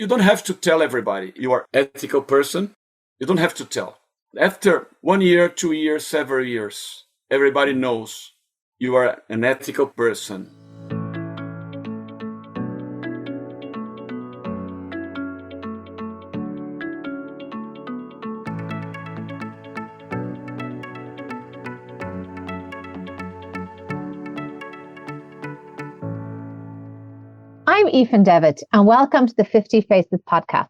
You don't have to tell everybody you are an ethical person. You don't have to tell. After 1 year, 2 years, several years, everybody knows you are an ethical person. I'm Aoife Devitt, and welcome to the 50 Faces podcast,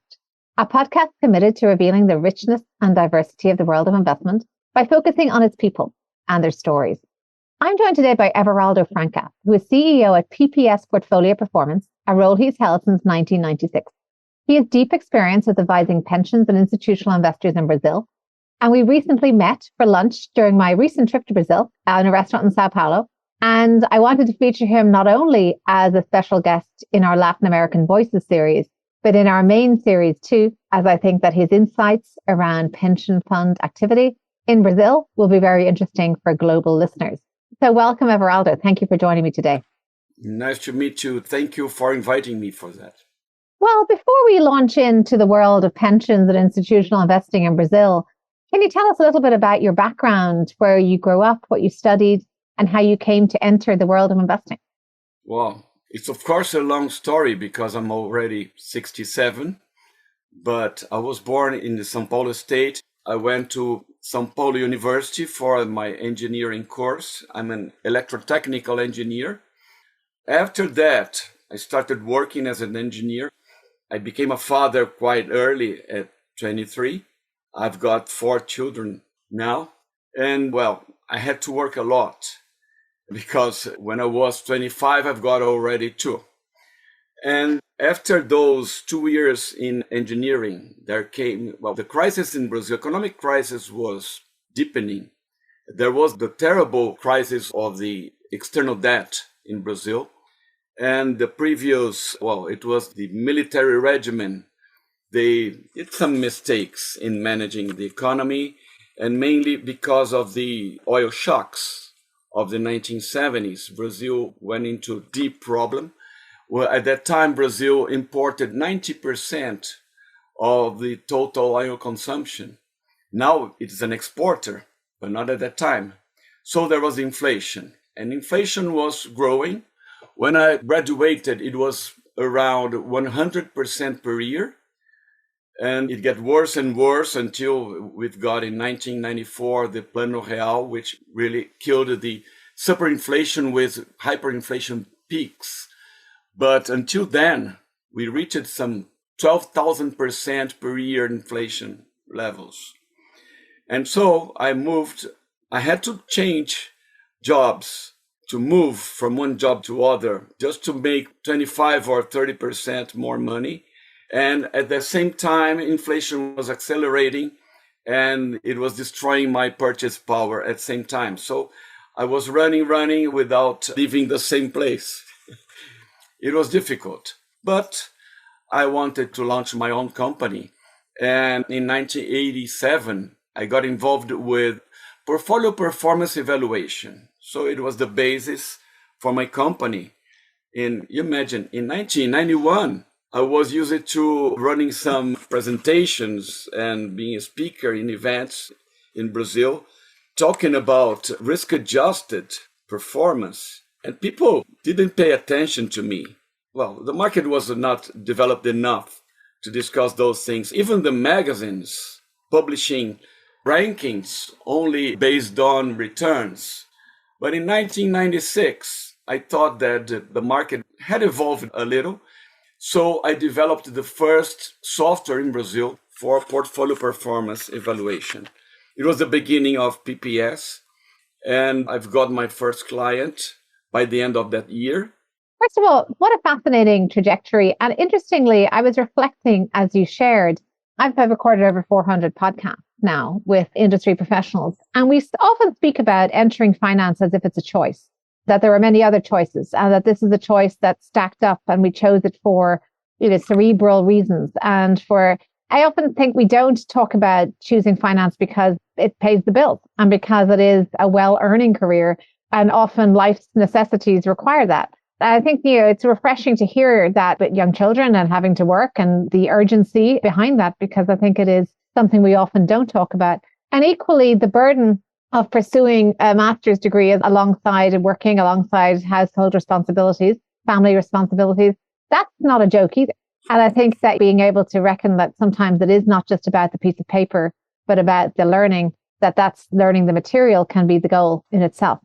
a podcast committed to revealing the richness and diversity of the world of investment by focusing on its people and their stories. I'm joined today by Everaldo Franca, who is CEO at PPS Portfolio Performance, a role he's held since 1996. He has deep experience with advising pensions and institutional investors in Brazil, and we recently met for lunch during my recent trip to Brazil in a restaurant in Sao Paolo. And I wanted to feature him not only as a special guest in our Latin American Voices series, but in our main series too, as I think that his insights around pension fund activity in Brazil will be very interesting for global listeners. So welcome, Everaldo. Thank you for joining me today. Nice to meet you. Thank you for inviting me for that. Well, before we launch into the world of pensions and institutional investing in Brazil, can you tell us a little bit about your background, where you grew up, what you studied, and how you came to enter the world of investing? Well, it's of course a long story because I'm already 67, but I was born in the Sao Paulo state. I went to Sao Paulo University for my engineering course. I'm an electrotechnical engineer. After that, I started working as an engineer. I became a father quite early at 23. I've got 4 children now. And well, I had to work a lot, because when I was 25, I've got already 2. And after those 2 years in engineering, there came, the crisis in Brazil, economic crisis was deepening. There was the terrible crisis of the external debt in Brazil. And the previous, it was the military regime. They did some mistakes in managing the economy, and mainly because of the oil shocks of the 1970s, Brazil went into deep problem. Well, at that time, Brazil imported 90% of the total oil consumption. Now it is an exporter, but not at that time. So there was inflation, and inflation was growing. When I graduated, it was around 100% per year. And it got worse and worse until we've got in 1994 the Plano Real, which really killed the superinflation with hyperinflation peaks. But until then, we reached some 12,000% per year inflation levels. And so I had to change jobs, to move from one job to other, just to make 25 or 30% more money. And at the same time, inflation was accelerating and it was destroying my purchase power at the same time. So I was running without leaving the same place. It was difficult, but I wanted to launch my own company. And in 1987, I got involved with portfolio performance evaluation. So it was the basis for my company. You imagine, in 1991, I was used to running some presentations and being a speaker in events in Brazil, talking about risk-adjusted performance. And people didn't pay attention to me. Well, the market was not developed enough to discuss those things. Even the magazines publishing rankings only based on returns. But in 1996, I thought that the market had evolved a little. So I developed the first software in Brazil for portfolio performance evaluation. It was the beginning of PPS, and I've got my first client by the end of that year. First of all, what a fascinating trajectory. And interestingly, I was reflecting as you shared, I've recorded over 400 podcasts now with industry professionals, and we often speak about entering finance as if it's a choice, that there are many other choices, and that this is a choice that's stacked up and we chose it for cerebral reasons. And I often think we don't talk about choosing finance because it pays the bills and because it is a well-earning career, and often life's necessities require that. I think, it's refreshing to hear that with young children and having to work and the urgency behind that, because I think it is something we often don't talk about. And equally, the burden of pursuing a master's degree alongside and working alongside household responsibilities, family responsibilities, that's not a joke either. And I think that being able to reckon that sometimes it is not just about the piece of paper, but about the learning, that's learning the material can be the goal in itself.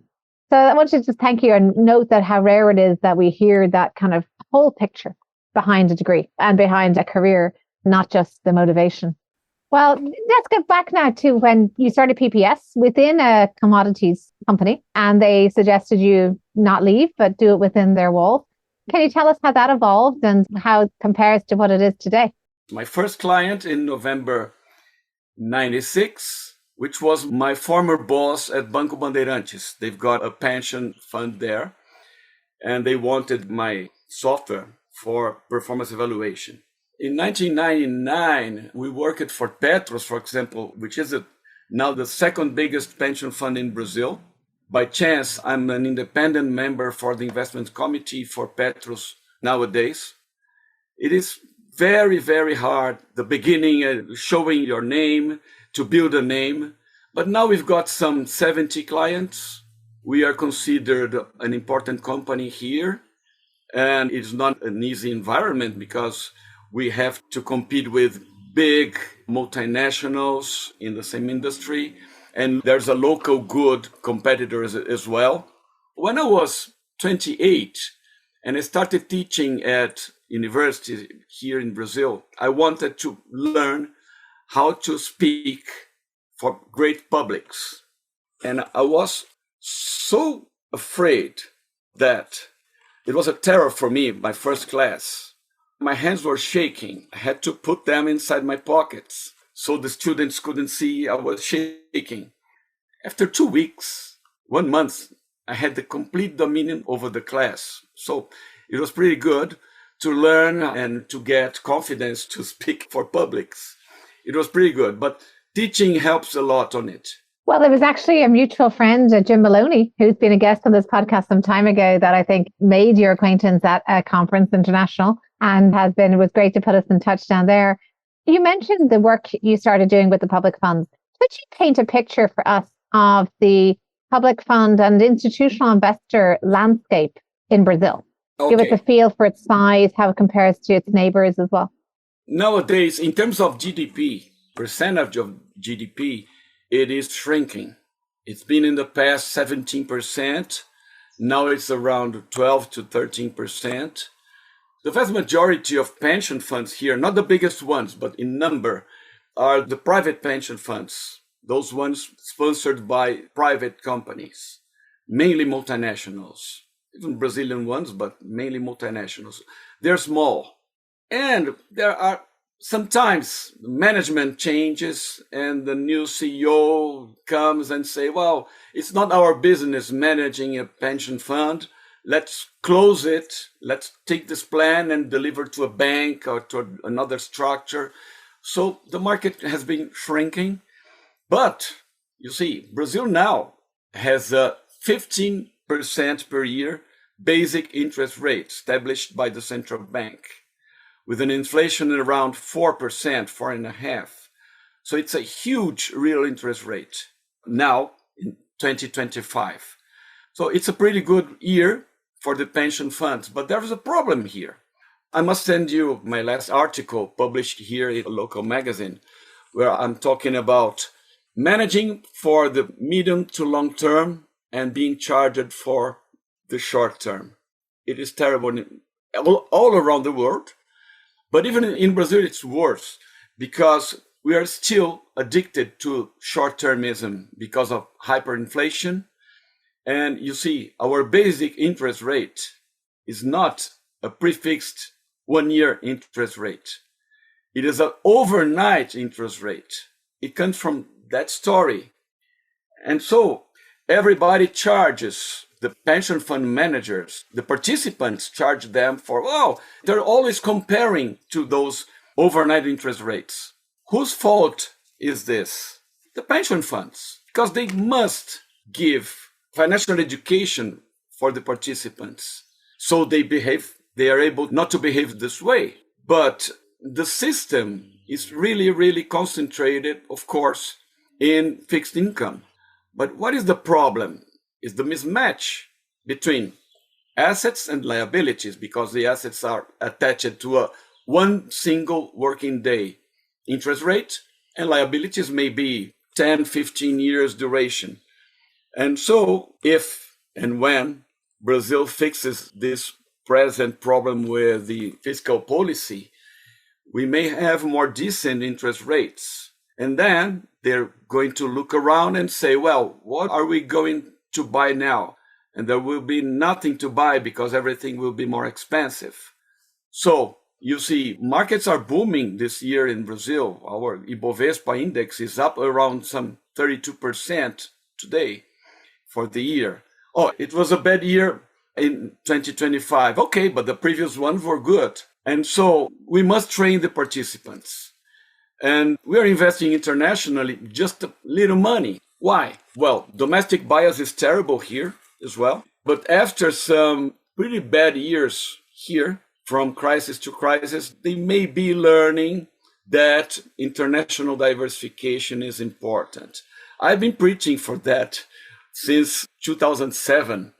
So I want to just thank you and note that how rare it is that we hear that kind of whole picture behind a degree and behind a career, not just the motivation. Well, let's get back now to when you started PPS within a commodities company and they suggested you not leave, but do it within their walls. Can you tell us how that evolved and how it compares to what it is today? My first client in November 96, which was my former boss at Banco Bandeirantes. They've got a pension fund there, and they wanted my software for performance evaluation. In 1999, we worked for Petros, for example, which is now the second biggest pension fund in Brazil. By chance, I'm an independent member for the investment committee for Petros nowadays. It is very, very hard, the beginning, showing your name, to build a name. But now we've got some 70 clients. We are considered an important company here. And it's not an easy environment because we have to compete with big multinationals in the same industry. And there's a local good competitor as well. When I was 28 and I started teaching at university here in Brazil, I wanted to learn how to speak for great publics. And I was so afraid that it was a terror for me, my first class. My hands were shaking. I had to put them inside my pockets so the students couldn't see I was shaking. After 2 weeks, 1 month, I had the complete dominion over the class. So it was pretty good to learn and to get confidence to speak for publics. It was pretty good, but teaching helps a lot on it. Well, there was actually a mutual friend, Jim Maloney, who's been a guest on this podcast some time ago that I think made your acquaintance at a conference international and it was great to put us in touch down there. You mentioned the work you started doing with the public funds. Could you paint a picture for us of the public fund and institutional investor landscape in Brazil? Okay. Give us a feel for its size, how it compares to its neighbors as well. Nowadays, in terms of GDP, percentage of GDP, it is shrinking. It's been in the past 17%. Now it's around 12 to 13%. The vast majority of pension funds here, not the biggest ones, but in number, are the private pension funds. Those ones sponsored by private companies, mainly multinationals, even Brazilian ones, but mainly multinationals. They're small. And there are sometimes management changes and the new CEO comes and say, well, it's not our business managing a pension fund. Let's close it. Let's take this plan and deliver to a bank or to another structure. So the market has been shrinking. But you see, Brazil now has a 15% per year basic interest rate established by the central bank, with an inflation around 4%, 4.5%. So it's a huge real interest rate now in 2025. So it's a pretty good year for the pension funds, but there's a problem here. I must send you my last article published here in a local magazine, where I'm talking about managing for the medium to long term and being charged for the short term. It is terrible all around the world. But even in Brazil, it's worse because we are still addicted to short-termism because of hyperinflation. And you see, our basic interest rate is not a prefixed one-year interest rate. It is an overnight interest rate. It comes from that story. And so everybody charges the pension fund managers, the participants charge them for, they're always comparing to those overnight interest rates. Whose fault is this? The pension funds, because they must give financial education for the participants. So they are able not to behave this way. But the system is really, really concentrated, of course, in fixed income. But what is the problem? Is the mismatch between assets and liabilities, because the assets are attached to a one single working day interest rate, and liabilities may be 10, 15 years duration. And so if and when Brazil fixes this present problem with the fiscal policy, we may have more decent interest rates. And then they're going to look around and say, well, what are we going to buy now? And there will be nothing to buy because everything will be more expensive. So you see, markets are booming this year in Brazil. Our Ibovespa index is up around some 32% today for the year. Oh, it was a bad year in 2025. Okay, but the previous ones were good. And so we must train the participants. And we are investing internationally just a little money. Why? Well, domestic bias is terrible here as well. But after some pretty bad years here, from crisis to crisis, they may be learning that international diversification is important. I've been preaching for that since 2007.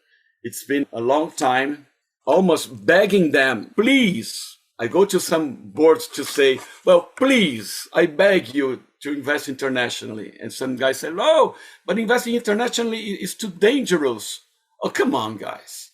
It's been a long time, almost begging them, please. I go to some boards to say, well, please, I beg you to invest internationally. And some guys say, no, but investing internationally is too dangerous. Oh, come on, guys.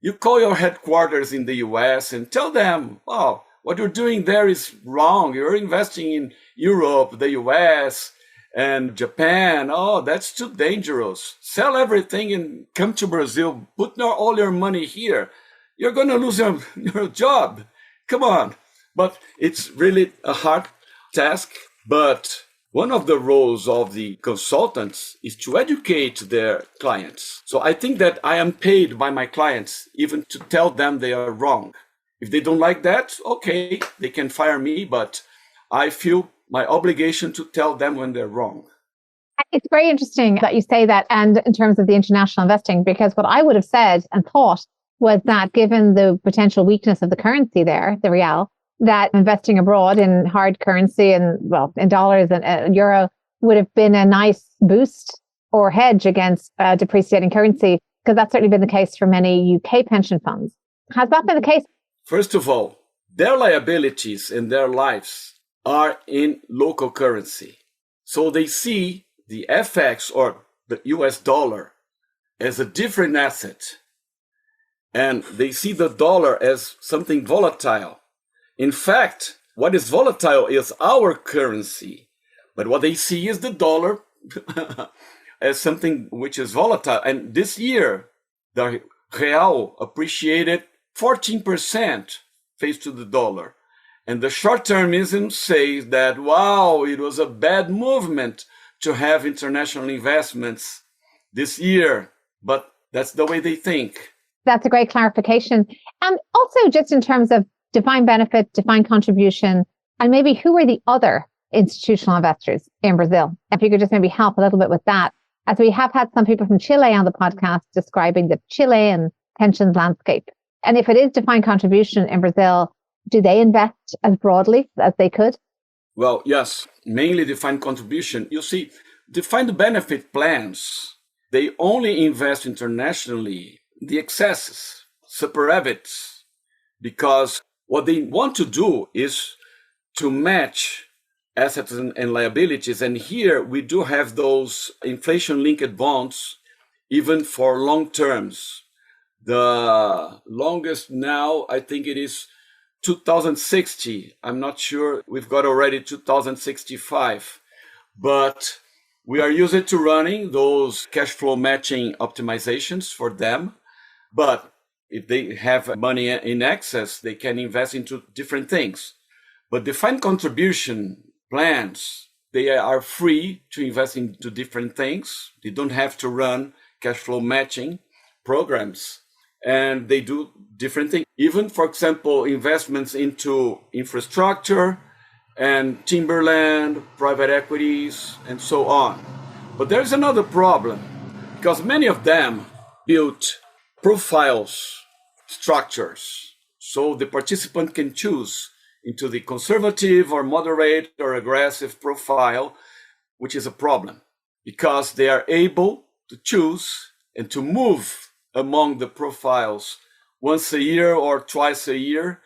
You call your headquarters in the US and tell them, oh, what you're doing there is wrong. You're investing in Europe, the US, and Japan. Oh, that's too dangerous. Sell everything and come to Brazil. Put all your money here. You're going to lose your job. Come on. But it's really a hard task. But one of the roles of the consultants is to educate their clients. So I think that I am paid by my clients even to tell them they are wrong. If they don't like that, okay, they can fire me, but I feel my obligation to tell them when they're wrong. It's very interesting that you say that, and in terms of the international investing, because what I would have said and thought was that given the potential weakness of the currency there, the real, that investing abroad in hard currency and, well, in dollars and euro would have been a nice boost or hedge against depreciating currency, because that's certainly been the case for many UK pension funds. Has that been the case? First of all, their liabilities and their lives are in local currency. So they see the FX or the US dollar as a different asset. And they see the dollar as something volatile. In fact, what is volatile is our currency. But what they see is the dollar as something which is volatile. And this year, the real appreciated 14% face to the dollar. And the short-termism says that, wow, it was a bad movement to have international investments this year. But that's the way they think. That's a great clarification. And also just in terms of defined benefit, defined contribution, and maybe who are the other institutional investors in Brazil? If you could just maybe help a little bit with that, as we have had some people from Chile on the podcast describing the Chilean pensions landscape. And if it is defined contribution in Brazil, do they invest as broadly as they could? Well, yes, mainly defined contribution. You see, defined benefit plans, they only invest internationally the excesses, superavits, because what they want to do is to match assets and liabilities. And here we do have those inflation-linked bonds, even for long terms. The longest now, I think it is 2060. I'm not sure. We've got already 2065. But we are used to running those cash flow matching optimizations for them. But if they have money in excess, they can invest into different things. But defined contribution plans, they are free to invest into different things. They don't have to run cash flow matching programs. And they do different things. Even, for example, investments into infrastructure and timberland, private equities, and so on. But there's another problem, because many of them built profiles structures. So the participant can choose into the conservative or moderate or aggressive profile, which is a problem because they are able to choose and to move among the profiles once a year or twice a year,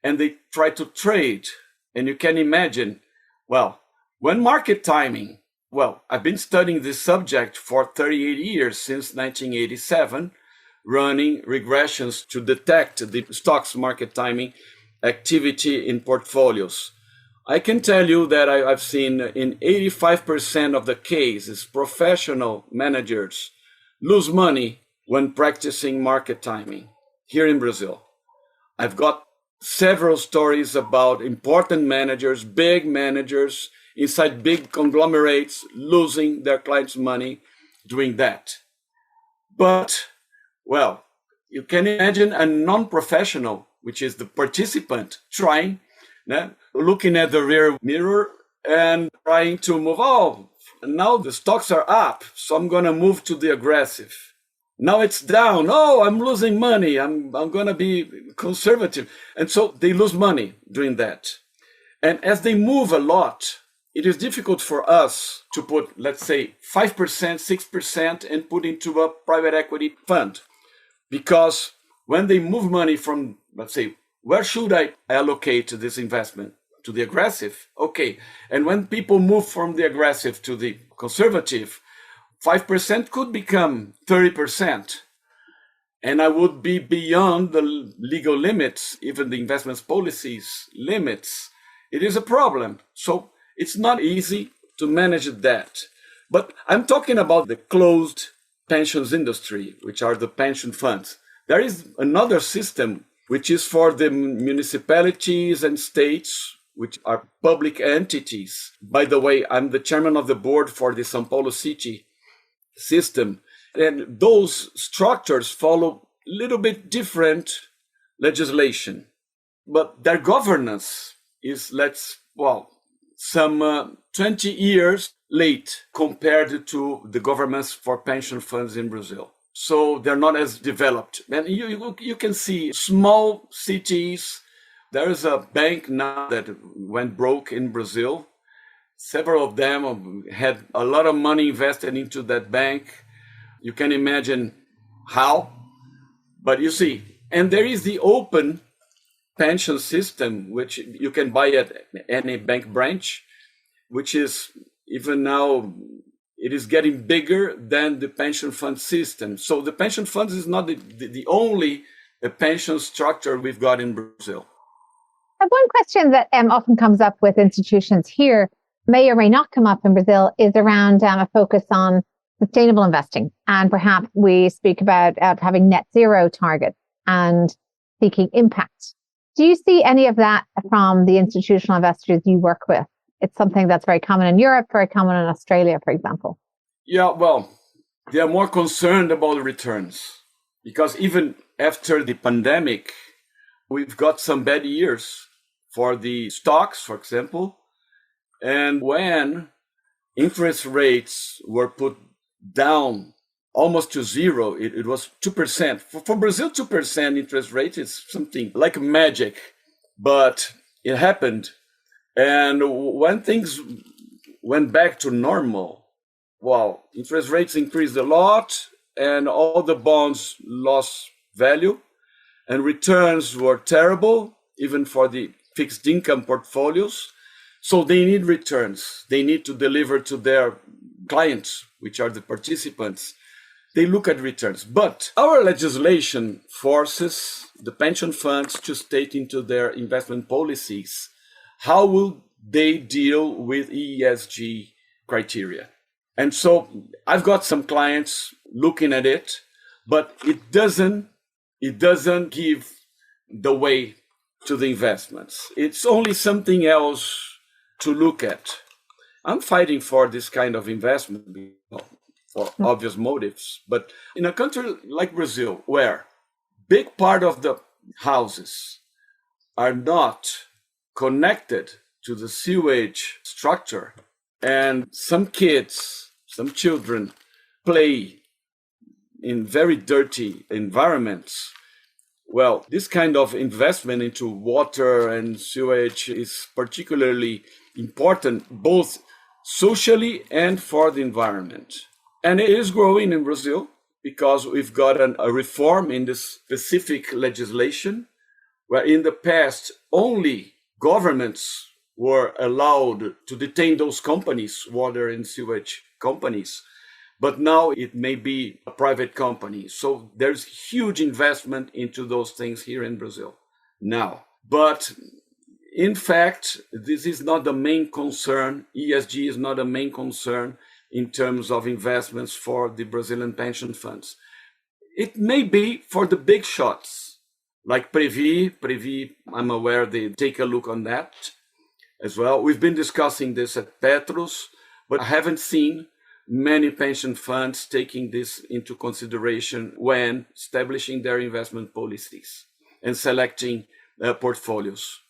and they try to trade. And you can imagine, well, when market timing, well, I've been studying this subject for 38 years, since 1987, running regressions to detect the stocks market timing activity in portfolios. I can tell you that I've seen in 85% of the cases, professional managers lose money when practicing market timing here in Brazil. I've got several stories about important managers, big managers inside big conglomerates losing their clients' money doing that. But, well, you can imagine a non-professional, which is the participant, trying, looking at the rear mirror and trying to move. Oh, now the stocks are up, so I'm going to move to the aggressive. Now it's down. Oh, I'm losing money. I'm going to be conservative. And so they lose money doing that. And as they move a lot, it is difficult for us to put, let's say, 5%, 6% and put into a private equity fund. Because when they move money from, let's say, where should I allocate this investment? To the aggressive? Okay. And when people move from the aggressive to the conservative, 5% could become 30%. And I would be beyond the legal limits, even the investment policies limits. It is a problem. So it's not easy to manage that. But I'm talking about the closed pensions industry, which are the pension funds. There is another system, which is for the municipalities and states, which are public entities. By the way, I'm the chairman of the board for the Sao Paulo city system. And those structures follow a little bit different legislation. But their governance is, some 20 years late compared to the governments for pension funds in Brazil. So they're not as developed. And you can see small cities. There is a bank now that went broke in Brazil. Several of them had a lot of money invested into that bank. You can imagine how. But you see, and there is the open pension system, which you can buy at any bank branch, which is even now, it is getting bigger than the pension fund system. So the pension funds is not the only pension structure we've got in Brazil. And one question that often comes up with institutions here, may or may not come up in Brazil, is around a focus on sustainable investing. And perhaps we speak about having net zero targets and seeking impact. Do you see any of that from the institutional investors you work with? It's something that's very common in Europe, very common in Australia, for example. Yeah, well, they are more concerned about the returns because even after the pandemic, we've got some bad years for the stocks, for example. And when interest rates were put down almost to zero, it was 2%. For Brazil, 2% interest rate is something like magic, but it happened. And when things went back to normal, well, interest rates increased a lot and all the bonds lost value and returns were terrible, even for the fixed income portfolios. So they need returns. They need to deliver to their clients, which are the participants. They look at returns. But our legislation forces the pension funds to state into their investment policies how will they deal with ESG criteria. And so I've got some clients looking at it, but it doesn't give the way to the investments. It's only something else to look at. I'm fighting for this kind of investment for obvious motives. But in a country like Brazil, where big part of the houses are not connected to the sewage structure, and some kids, some children play in very dirty environments, Well, this kind of investment into water and sewage is particularly important, both socially and for the environment. And it is growing in Brazil because we've got a reform in this specific legislation, where in the past only governments were allowed to detain those companies, water and sewage companies. But now it may be a private company. So there's huge investment into those things here in Brazil now. But in fact, this is not the main concern. ESG is not a main concern in terms of investments for the Brazilian pension funds. It may be for the big shots, like Previ, I'm aware they take a look on that as well. We've been discussing this at Petros, but I haven't seen many pension funds taking this into consideration when establishing their investment policies and selecting portfolios.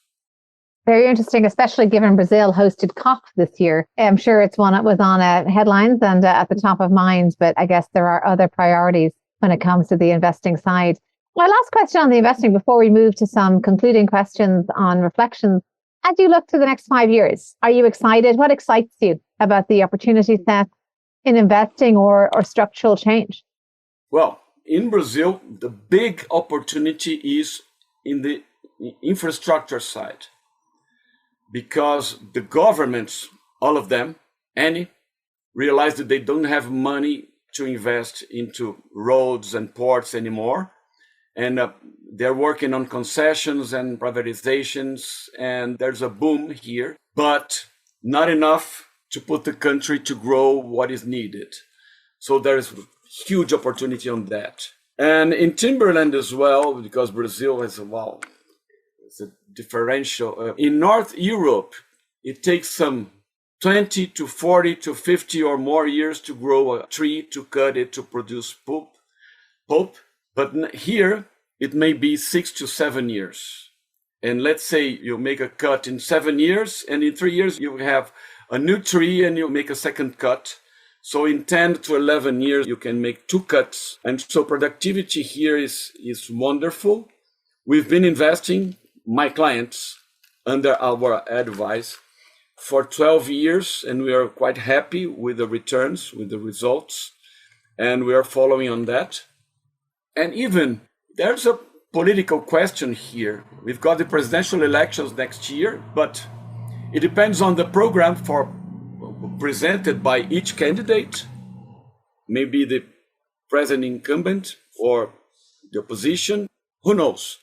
Very interesting, especially given Brazil hosted COP this year. I'm sure it's one that was on headlines and at the top of mind, but I guess there are other priorities when it comes to the investing side. My last question on the investing before we move to some concluding questions on reflections. As you look to the next 5 years, are you excited? What excites you about the opportunity set in investing or structural change? Well, in Brazil, the big opportunity is in the infrastructure side, because the governments, all of them, realize that they don't have money to invest into roads and ports anymore. And they're working on concessions and privatizations, and there's a boom here, but not enough to put the country to grow what is needed. So there's huge opportunity on that. And in timberland as well, because Brazil has it's a differential. In North Europe, it takes some 20 to 40 to 50 or more years to grow a tree, to cut it, to produce pulp. But here, it may be 6 to 7 years. And let's say you make a cut in 7 years, and in 3 years, you have a new tree and you make a second cut. So in 10 to 11 years, you can make 2 cuts. And so productivity here is wonderful. We've been investing, my clients, under our advice for 12 years, and we are quite happy with the returns, with the results, and we are following on that. And even there's a political question here. We've got the presidential elections next year, but it depends on the program presented by each candidate, maybe the president incumbent or the opposition, who knows?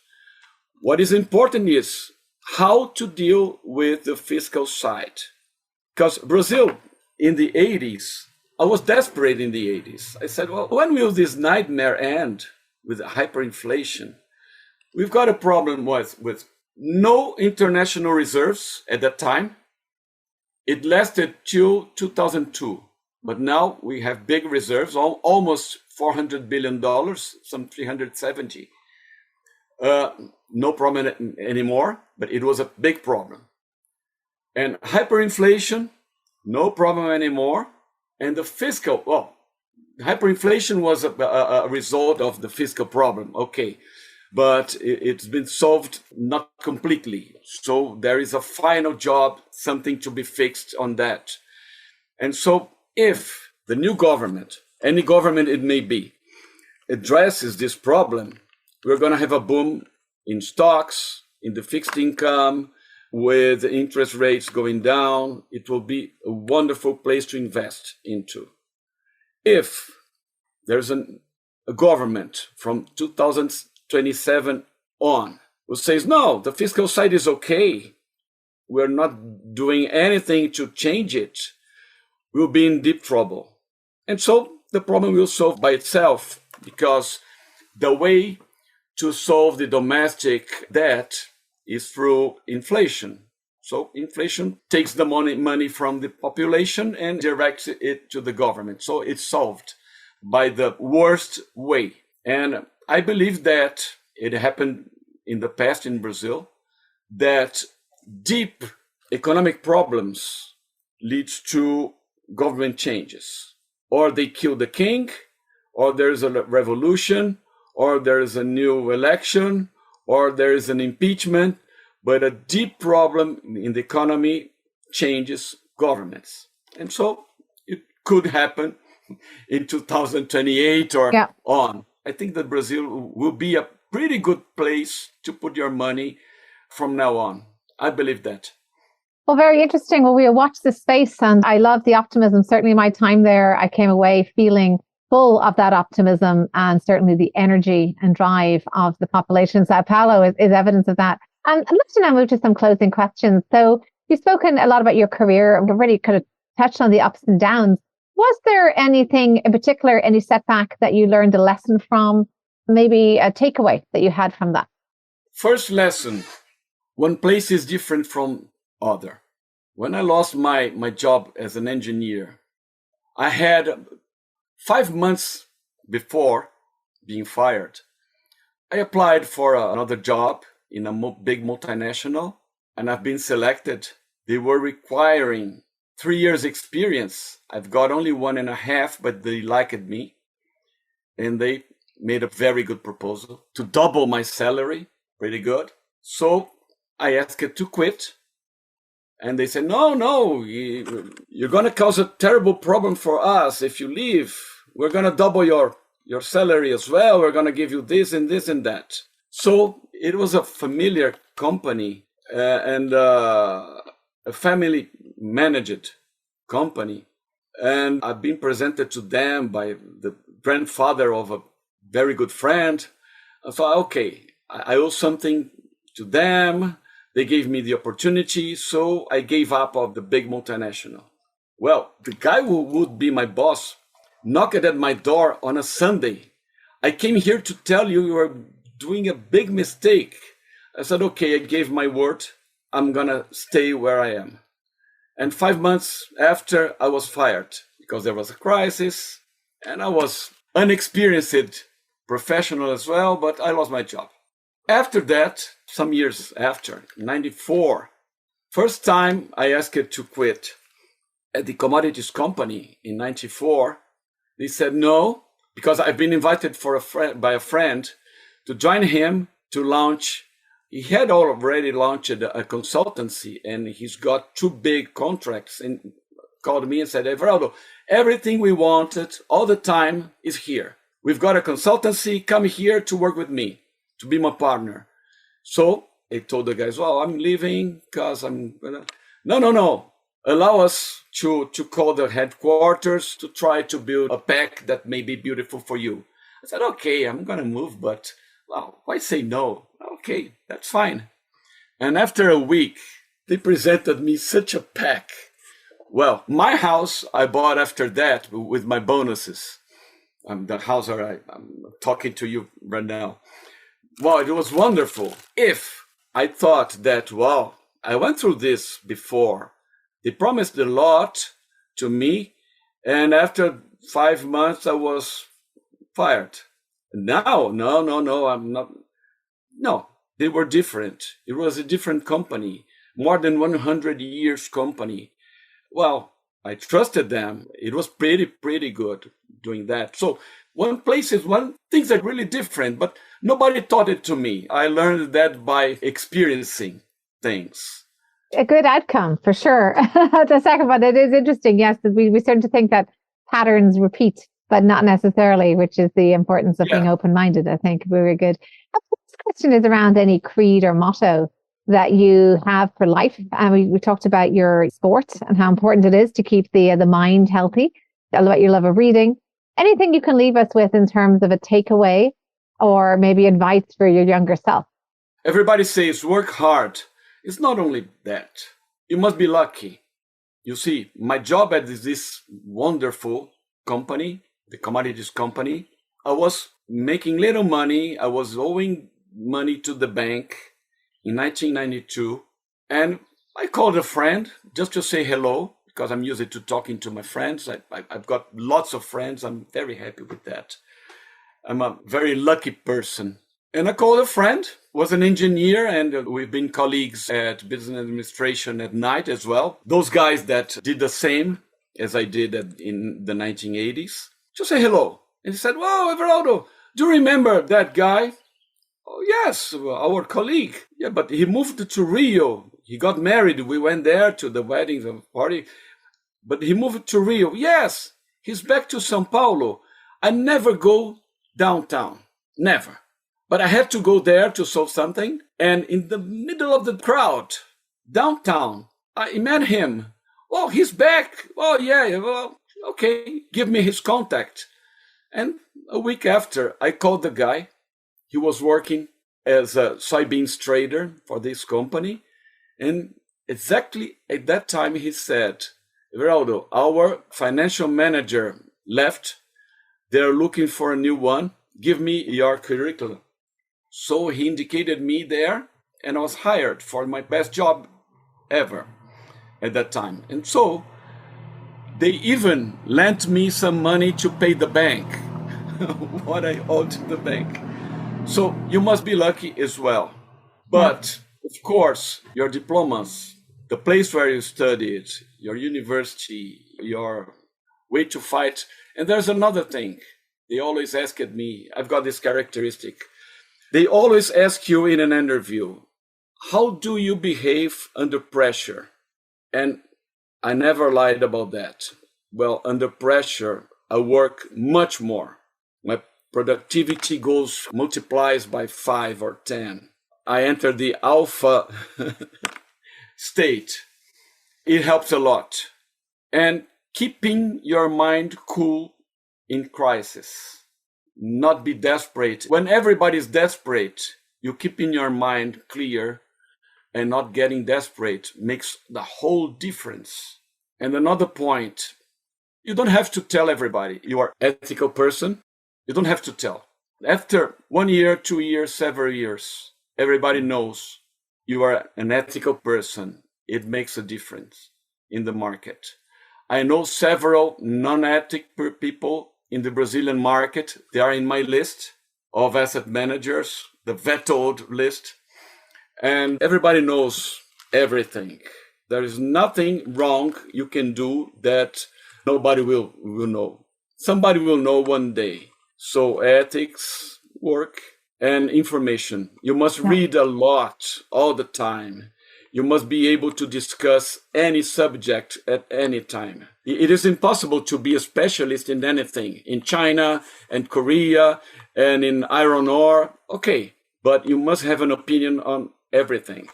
What is important is how to deal with the fiscal side. Because Brazil, in the 80s, I was desperate in the 80s. I said, well, when will this nightmare end with hyperinflation? We've got a problem with no international reserves at that time. It lasted till 2002. But now we have big reserves, almost $400 billion, some 370. No problem anymore, but it was a big problem. And hyperinflation, no problem anymore. And the fiscal, hyperinflation was a result of the fiscal problem, okay. But it's been solved not completely. So there is a final job, something to be fixed on that. And so if the new government, any government it may be, addresses this problem, we're going to have a boom in stocks, in the fixed income, with interest rates going down. It will be a wonderful place to invest into. If there's a government from 2027 on who says, no, the fiscal side is okay, we're not doing anything to change it, we'll be in deep trouble. And so the problem will solve by itself, because the way to solve the domestic debt is through inflation. So inflation takes the money from the population and directs it to the government. So it's solved by the worst way. And I believe that it happened in the past in Brazil, that deep economic problems leads to government changes. Or they kill the king, or there's a revolution, or there is a new election, or there is an impeachment, but a deep problem in the economy changes governments. And so it could happen in 2028 or on. I think that Brazil will be a pretty good place to put your money from now on. I believe that. Well, very interesting. Well, we'll watch this space, and I love the optimism. Certainly my time there, I came away feeling full of that optimism, and certainly the energy and drive of the population in Sao Paulo is evidence of that. And I'd love to now move to some closing questions. So you've spoken a lot about your career, and we've already kind of touched on the ups and downs. Was there anything in particular, any setback that you learned a lesson from, maybe a takeaway that you had from that? First lesson, one place is different from other. When I lost my job as an engineer, I had 5 months before being fired, I applied for another job in a big multinational, and I've been selected. They were requiring 3 years experience. I've got only 1.5, but they liked me. And they made a very good proposal to double my salary, pretty good. So I asked it to quit. And they said, no, you're going to cause a terrible problem for us if you leave. We're going to double your salary as well. We're going to give you this and this and that. So it was a familiar company and a family managed company. And I've been presented to them by the grandfather of a very good friend. I thought, okay, I owe something to them. They gave me the opportunity, so I gave up of the big multinational. Well, the guy who would be my boss knocked at my door on a Sunday. I came here to tell you are doing a big mistake. I said, okay, I gave my word. I'm going to stay where I am. And 5 months after, I was fired because there was a crisis and I was unexperienced professional as well, but I lost my job. After that, some years after, 94, first time I asked to quit at the commodities company in 94, they said no, because I've been invited by a friend to join him to launch. He had already launched a consultancy and he's got 2 big contracts, and called me and said, Everaldo, everything we wanted all the time is here. We've got a consultancy, come here to work with me, to be my partner. So I told the guys, well, I'm leaving because I'm gonna... No. Allow us to call the headquarters to try to build a pack that may be beautiful for you. I said, okay, I'm going to move, but well, why say no? Okay, that's fine. And after a week, they presented me such a pack. Well, my house I bought after that with my bonuses. The house I'm talking to you right now. Well, it was wonderful. If I thought that, well, I went through this before. They promised a lot to me, and after 5 months, I was fired. Now, no, I'm not. No, they were different. It was a different company, more than 100 years company. Well, I trusted them. It was pretty good doing that. So things are really different, but nobody taught it to me. I learned that by experiencing things. A good outcome for sure. The second one, it is interesting. Yes, we start to think that patterns repeat, but not necessarily, which is the importance of being open-minded. I think very good. This question is around any creed or motto that you have for life. And we talked about your sport and how important it is to keep the mind healthy, about your love of reading. Anything you can leave us with in terms of a takeaway or maybe advice for your younger self? Everybody says work hard. It's not only that. You must be lucky. You see, my job at this wonderful company, the commodities company, I was making little money. I was owing money to the bank in 1992. And I called a friend just to say hello, because I'm used to talking to my friends. I've got lots of friends. I'm very happy with that. I'm a very lucky person. And I called a friend, was an engineer, and we've been colleagues at business administration at night as well. Those guys that did the same as I did in the 1980s. Just say hello. And he said, well, Everaldo, Do you remember that guy? Oh, yes, our colleague. Yeah, but he moved to Rio. He got married. We went there to the wedding party. But he moved to Rio. Yes, he's back to Sao Paulo. I never go downtown. Never. But I had to go there to solve something. And in the middle of the crowd, downtown, I met him. Oh, he's back. Oh, yeah. Well, okay. Give me his contact. And a week after, I called the guy. He was working as a soybeans trader for this company. And exactly at that time, he said, Everaldo, our financial manager left. They're looking for a new one. Give me your curriculum. So he indicated me there, and I was hired for my best job ever at that time. And so they even lent me some money to pay the bank, what I owed to the bank. So you must be lucky as well. But of course, your diplomas, the place where you studied, your university, your way to fight. And there's another thing. They always ask at me, I've got this characteristic. They always ask you in an interview, how do you behave under pressure? And I never lied about that. Well, under pressure, I work much more. My productivity multiplies by 5 or 10. I enter the alpha state. It helps a lot. And keeping your mind cool in crisis. Not be desperate. When everybody's desperate, you keeping your mind clear and not getting desperate makes the whole difference. And another point, you don't have to tell everybody you are an ethical person. You don't have to tell. After 1 year, 2 years, several years, everybody knows you are an ethical person. It makes a difference in the market. I know several non-ethical people in the Brazilian market. They are in my list of asset managers, the vetoed list. And everybody knows everything. There is nothing wrong you can do that nobody will know. Somebody will know one day. So ethics, work, and information. You must read a lot all the time. You must be able to discuss any subject at any time. It is impossible to be a specialist in anything, in China and Korea and in iron ore. Okay, but you must have an opinion on everything.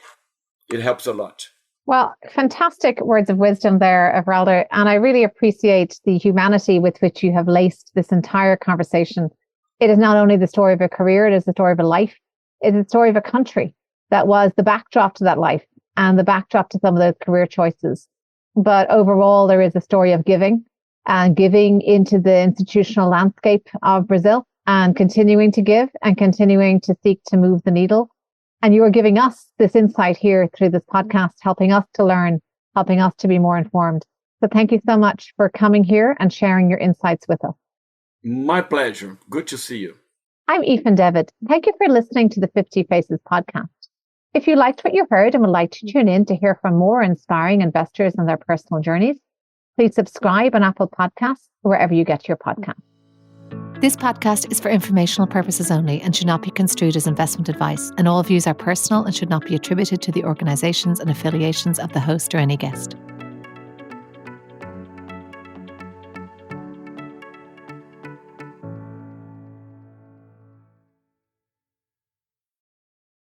It helps a lot. Well, fantastic words of wisdom there, Everaldo. And I really appreciate the humanity with which you have laced this entire conversation. It is not only the story of a career, it is the story of a life. It is the story of a country that was the backdrop to that life and the backdrop to some of those career choices. But overall, there is a story of giving and giving into the institutional landscape of Brazil and continuing to give and continuing to seek to move the needle. And you are giving us this insight here through this podcast, helping us to learn, helping us to be more informed. So thank you so much for coming here and sharing your insights with us. My pleasure. Good to see you. I'm Aoife Devitt. Thank you for listening to the 50 Faces podcast. If you liked what you heard and would like to tune in to hear from more inspiring investors and their personal journeys, please subscribe on Apple Podcasts or wherever you get your podcasts. This podcast is for informational purposes only and should not be construed as investment advice, and all views are personal and should not be attributed to the organisations and affiliations of the host or any guest.